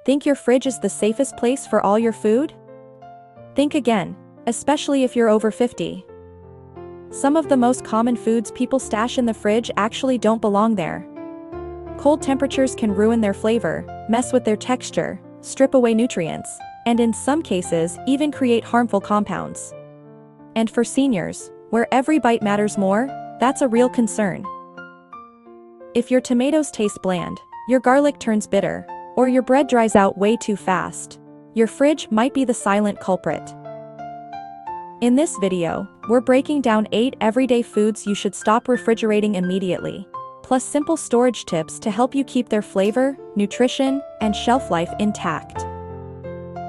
Think your fridge is the safest place for all your food? Think again, especially if you're over 50. Some of the most common foods people stash in the fridge actually don't belong there. Cold temperatures can ruin their flavor, mess with their texture, strip away nutrients, and in some cases, even create harmful compounds. And for seniors, where every bite matters more, that's a real concern. If your tomatoes taste bland, your garlic turns bitter, or your bread dries out way too fast, your fridge might be the silent culprit. In this video, we're breaking down 8 everyday foods you should stop refrigerating immediately, plus simple storage tips to help you keep their flavor, nutrition, and shelf life intact.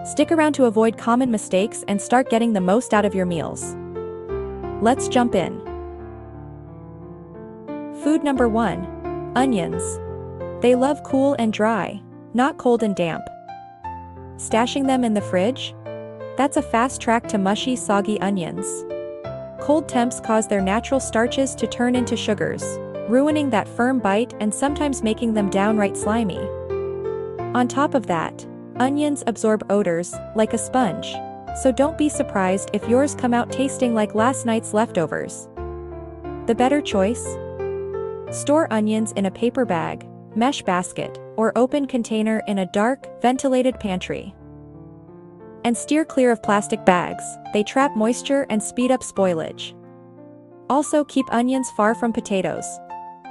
Stick around to avoid common mistakes and start getting the most out of your meals. Let's jump in. Food number 1. Onions. They love cool and dry, not cold and damp. Stashing them in the fridge? That's a fast track to mushy, soggy onions. Cold temps cause their natural starches to turn into sugars, ruining that firm bite and sometimes making them downright slimy. On top of that, onions absorb odors like a sponge, so don't be surprised if yours come out tasting like last night's leftovers. The better choice? Store onions in a paper bag, mesh basket, or open container in a dark, ventilated pantry. And steer clear of plastic bags, they trap moisture and speed up spoilage. Also, keep onions far from potatoes.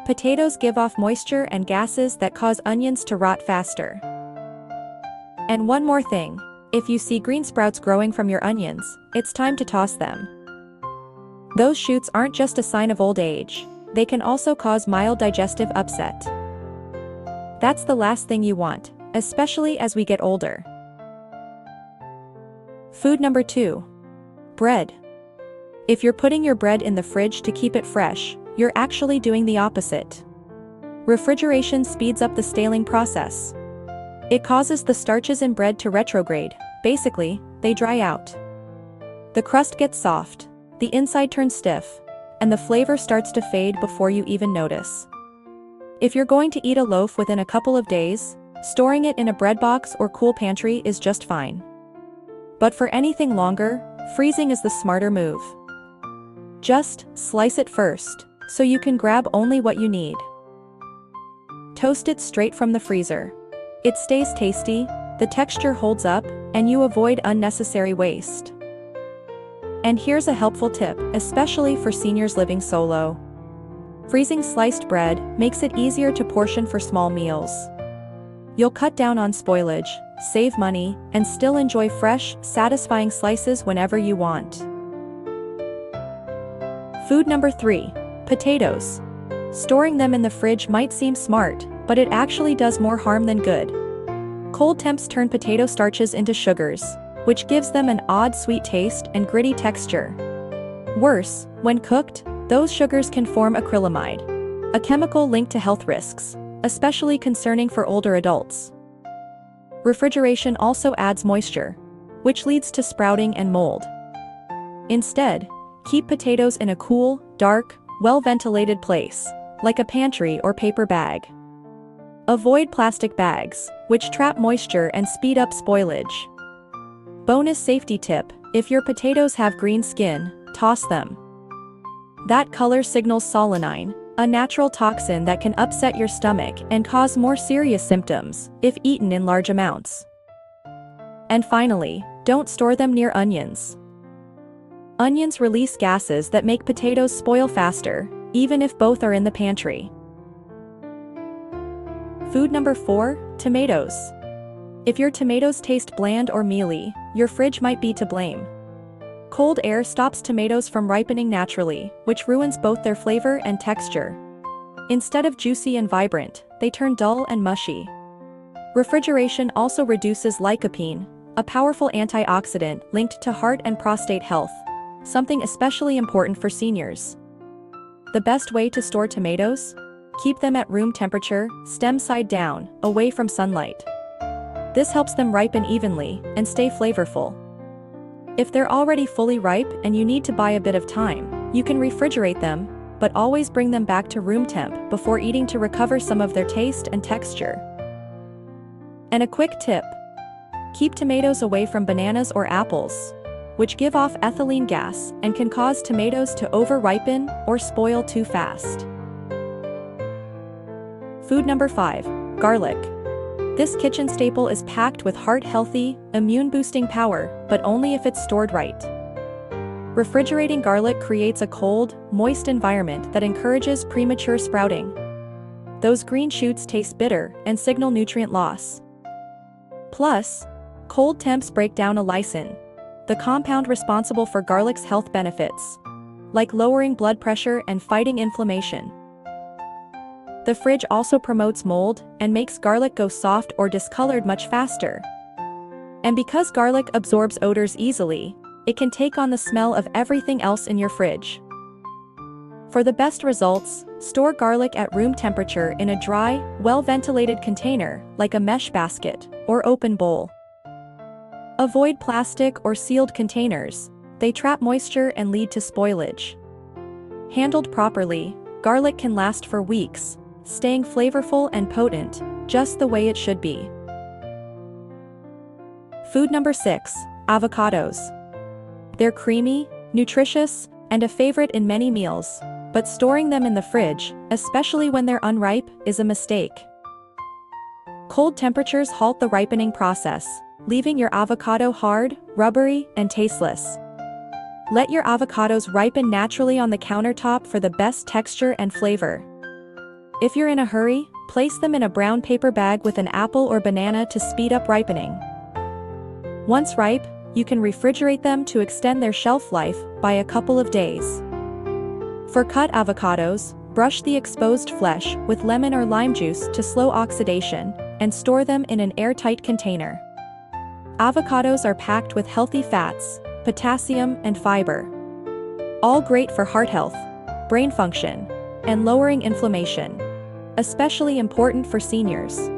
Potatoes give off moisture and gases that cause onions to rot faster. And one more thing, if you see green sprouts growing from your onions, it's time to toss them. Those shoots aren't just a sign of old age, they can also cause mild digestive upset. That's the last thing you want, especially as we get older. Food number 2. Bread. If you're putting your bread in the fridge to keep it fresh, you're actually doing the opposite. Refrigeration speeds up the staling process. It causes the starches in bread to retrograde, basically, they dry out. The crust gets soft, the inside turns stiff, and the flavor starts to fade before you even notice. If you're going to eat a loaf within a couple of days, storing it in a bread box or cool pantry is just fine. But for anything longer, freezing is the smarter move. Just slice it first, so you can grab only what you need. Toast it straight from the freezer. It stays tasty, the texture holds up, and you avoid unnecessary waste. And here's a helpful tip, especially for seniors living solo. Freezing sliced bread makes it easier to portion for small meals. You'll cut down on spoilage, save money, and still enjoy fresh, satisfying slices whenever you want. Food number 3. Potatoes. Storing them in the fridge might seem smart, but it actually does more harm than good. Cold temps turn potato starches into sugars, which gives them an odd sweet taste and gritty texture. Worse, when cooked, those sugars can form acrylamide, a chemical linked to health risks, especially concerning for older adults. Refrigeration also adds moisture, which leads to sprouting and mold. Instead, keep potatoes in a cool, dark, well-ventilated place, like a pantry or paper bag. Avoid plastic bags, which trap moisture and speed up spoilage. Bonus safety tip, if your potatoes have green skin, toss them. That color signals solanine, a natural toxin that can upset your stomach and cause more serious symptoms if eaten in large amounts. And finally, don't store them near onions. Onions release gases that make potatoes spoil faster, even if both are in the pantry. Food number 4. Tomatoes. If your tomatoes taste bland or mealy, your fridge might be to blame. Cold air stops tomatoes from ripening naturally, which ruins both their flavor and texture. Instead of juicy and vibrant, they turn dull and mushy. Refrigeration also reduces lycopene, a powerful antioxidant linked to heart and prostate health, something especially important for seniors. The best way to store tomatoes? Keep them at room temperature, stem side down, away from sunlight. This helps them ripen evenly and stay flavorful. If they're already fully ripe and you need to buy a bit of time, you can refrigerate them, but always bring them back to room temp before eating to recover some of their taste and texture. And a quick tip: keep tomatoes away from bananas or apples, which give off ethylene gas and can cause tomatoes to over-ripen or spoil too fast. Food number 5, garlic. This kitchen staple is packed with heart-healthy, immune-boosting power, but only if it's stored right. Refrigerating garlic creates a cold, moist environment that encourages premature sprouting. Those green shoots taste bitter and signal nutrient loss. Plus, cold temps break down allicin, the compound responsible for garlic's health benefits, like lowering blood pressure and fighting inflammation. The fridge also promotes mold and makes garlic go soft or discolored much faster. And because garlic absorbs odors easily, it can take on the smell of everything else in your fridge. For the best results, store garlic at room temperature in a dry, well-ventilated container, like a mesh basket or open bowl. Avoid plastic or sealed containers; they trap moisture and lead to spoilage. Handled properly, garlic can last for weeks, staying flavorful and potent, just the way it should be. Food number 6, avocados. They're creamy, nutritious, and a favorite in many meals, but storing them in the fridge, especially when they're unripe, is a mistake. Cold temperatures halt the ripening process, leaving your avocado hard, rubbery, and tasteless. Let your avocados ripen naturally on the countertop for the best texture and flavor. If you're in a hurry, place them in a brown paper bag with an apple or banana to speed up ripening. Once ripe, you can refrigerate them to extend their shelf life by a couple of days. For cut avocados, brush the exposed flesh with lemon or lime juice to slow oxidation, and store them in an airtight container. Avocados are packed with healthy fats, potassium, and fiber. All great for heart health, brain function, and lowering inflammation. Especially important for seniors.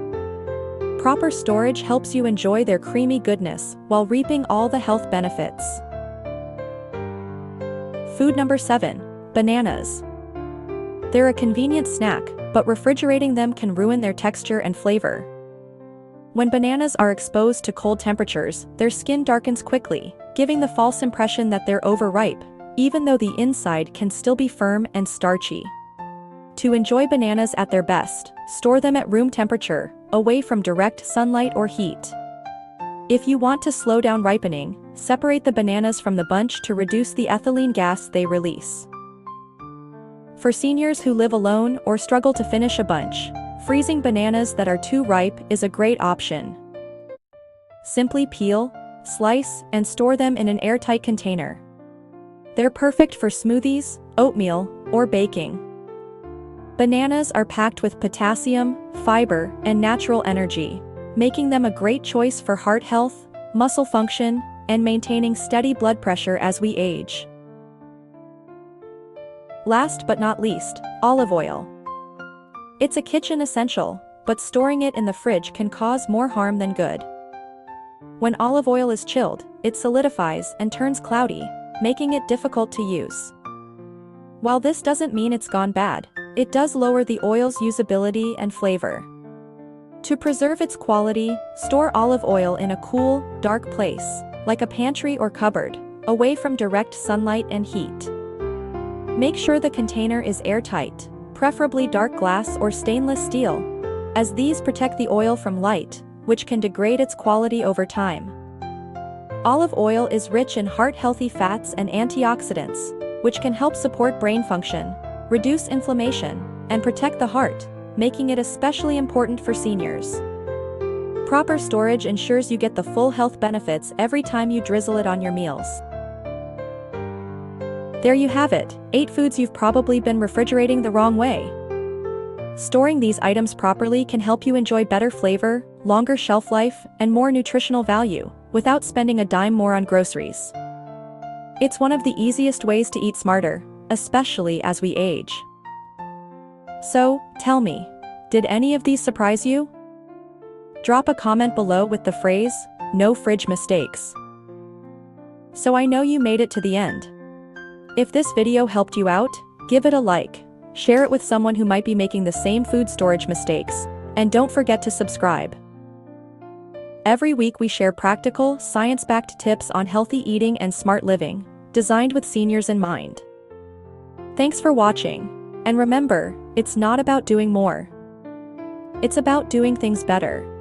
Proper storage helps you enjoy their creamy goodness while reaping all the health benefits. Food number 7, bananas. They're a convenient snack, but refrigerating them can ruin their texture and flavor. When bananas are exposed to cold temperatures, their skin darkens quickly, giving the false impression that they're overripe, even though the inside can still be firm and starchy. To enjoy bananas at their best, store them at room temperature, away from direct sunlight or heat. If you want to slow down ripening, separate the bananas from the bunch to reduce the ethylene gas they release. For seniors who live alone or struggle to finish a bunch, freezing bananas that are too ripe is a great option. Simply peel, slice, and store them in an airtight container. They're perfect for smoothies, oatmeal, or baking. Bananas are packed with potassium, fiber, and natural energy, making them a great choice for heart health, muscle function, and maintaining steady blood pressure as we age. Last but not least, olive oil. It's a kitchen essential, but storing it in the fridge can cause more harm than good. When olive oil is chilled, it solidifies and turns cloudy, making it difficult to use. While this doesn't mean it's gone bad, it does lower the oil's usability and flavor. To preserve its quality, store olive oil in a cool, dark place, like a pantry or cupboard, away from direct sunlight and heat. Make sure the container is airtight, preferably dark glass or stainless steel, as these protect the oil from light, which can degrade its quality over time. Olive oil is rich in heart-healthy fats and antioxidants, which can help support brain function, reduce inflammation, and protect the heart, making it especially important for seniors. Proper storage ensures you get the full health benefits every time you drizzle it on your meals. There you have it, 8 foods you've probably been refrigerating the wrong way. Storing these items properly can help you enjoy better flavor, longer shelf life, and more nutritional value, without spending a dime more on groceries. It's one of the easiest ways to eat smarter, especially as we age. So, tell me, did any of these surprise you? Drop a comment below with the phrase, "No fridge mistakes," so I know you made it to the end. If this video helped you out, give it a like, share it with someone who might be making the same food storage mistakes, and don't forget to subscribe. Every week we share practical, science-backed tips on healthy eating and smart living, designed with seniors in mind. Thanks for watching. And remember, it's not about doing more. It's about doing things better.